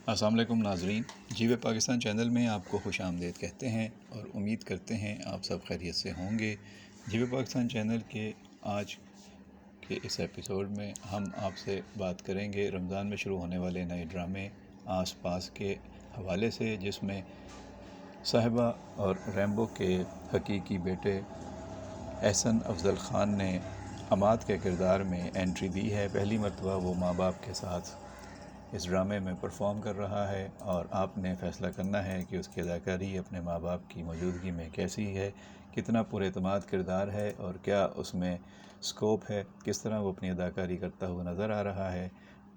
السلام علیکم ناظرین، جی وے پاکستان چینل میں آپ کو خوش آمدید کہتے ہیں اور امید کرتے ہیں آپ سب خیریت سے ہوں گے۔ جی وے پاکستان چینل کے آج کے اس ایپیسوڈ میں ہم آپ سے بات کریں گے رمضان میں شروع ہونے والے نئے ڈرامے آس پاس کے حوالے سے، جس میں صاحبہ اور ریمبو کے حقیقی بیٹے احسن افضل خان نے عماد کے کردار میں انٹری دی ہے۔ پہلی مرتبہ وہ ماں باپ کے ساتھ اس ڈرامے میں پرفارم کر رہا ہے اور آپ نے فیصلہ کرنا ہے کہ اس کی اداکاری اپنے ماں باپ کی موجودگی میں کیسی ہے، کتنا پر اعتماد کردار ہے اور کیا اس میں سکوپ ہے، کس طرح وہ اپنی اداکاری کرتا ہوا نظر آ رہا ہے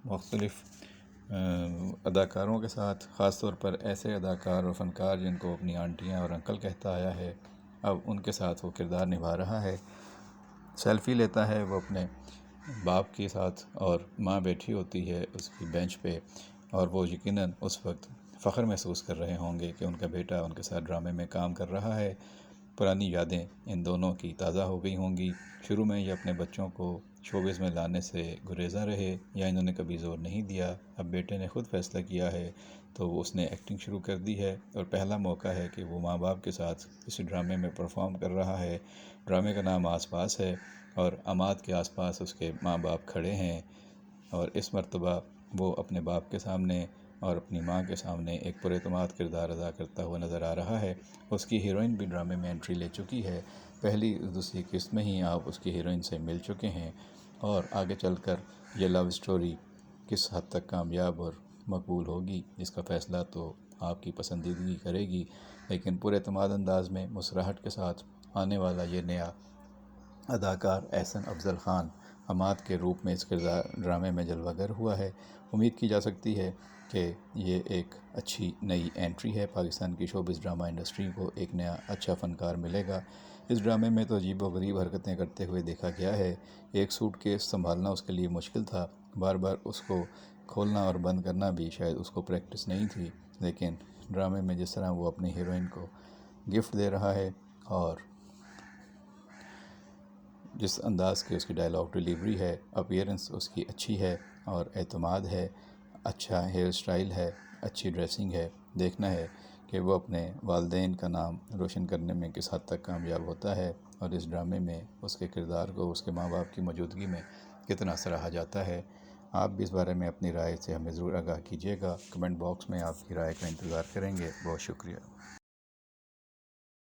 مختلف اداکاروں کے ساتھ، خاص طور پر ایسے اداکار اور فنکار جن کو اپنی آنٹیاں اور انکل کہتا آیا ہے، اب ان کے ساتھ وہ کردار نبھا رہا ہے۔ سیلفی لیتا ہے وہ اپنے باپ کے ساتھ اور ماں بیٹھی ہوتی ہے اس کی بینچ پہ، اور وہ یقیناً اس وقت فخر محسوس کر رہے ہوں گے کہ ان کا بیٹا ان کے ساتھ ڈرامے میں کام کر رہا ہے۔ پرانی یادیں ان دونوں کی تازہ ہو گئی ہوں گی۔ شروع میں یہ اپنے بچوں کو شوبز میں لانے سے گریزاں رہے یا انہوں نے کبھی زور نہیں دیا، اب بیٹے نے خود فیصلہ کیا ہے تو اس نے ایکٹنگ شروع کر دی ہے اور پہلا موقع ہے کہ وہ ماں باپ کے ساتھ اس ڈرامے میں پرفارم کر رہا ہے۔ ڈرامے کا نام آس پاس ہے اور عماد کے آس پاس اس کے ماں باپ کھڑے ہیں، اور اس مرتبہ وہ اپنے باپ کے سامنے اور اپنی ماں کے سامنے ایک پر اعتماد کردار ادا کرتا ہوا نظر آ رہا ہے۔ اس کی ہیروئن بھی ڈرامے میں انٹری لے چکی ہے، پہلی دوسری قسط میں ہی آپ اس کی ہیروئن سے مل چکے ہیں، اور آگے چل کر یہ لو اسٹوری کس حد تک کامیاب اور مقبول ہوگی اس کا فیصلہ تو آپ کی پسندیدگی کرے گی، لیکن پر اعتماد انداز میں مسرہٹ کے ساتھ آنے والا یہ نیا اداکار احسن افضل خان عماد کے روپ میں اس کردار ڈرامے میں جلوہ گر ہوا ہے۔ امید کی جا سکتی ہے کہ یہ ایک اچھی نئی انٹری ہے، پاکستان کی شوبز ڈرامہ انڈسٹری کو ایک نیا اچھا فنکار ملے گا۔ اس ڈرامے میں تو عجیب و غریب حرکتیں کرتے ہوئے دیکھا گیا ہے، ایک سوٹ کیس سنبھالنا اس کے لیے مشکل تھا، بار بار اس کو کھولنا اور بند کرنا بھی شاید اس کو پریکٹس نہیں تھی، لیکن ڈرامے میں جس طرح وہ اپنی ہیروئن کو گفٹ دے رہا ہے اور جس انداز کی اس کی ڈائلاگ ڈیلیوری ہے، اپیئرنس اس کی اچھی ہے اور اعتماد ہے، اچھا ہیئر سٹائل ہے، اچھی ڈریسنگ ہے، دیکھنا ہے کہ وہ اپنے والدین کا نام روشن کرنے میں کس حد تک کامیاب ہوتا ہے اور اس ڈرامے میں اس کے کردار کو اس کے ماں باپ کی موجودگی میں کتنا سراہا جاتا ہے۔ آپ بھی اس بارے میں اپنی رائے سے ہمیں ضرور آگاہ کیجیے گا، کمنٹ باکس میں آپ کی رائے کا انتظار کریں گے۔ بہت شکریہ۔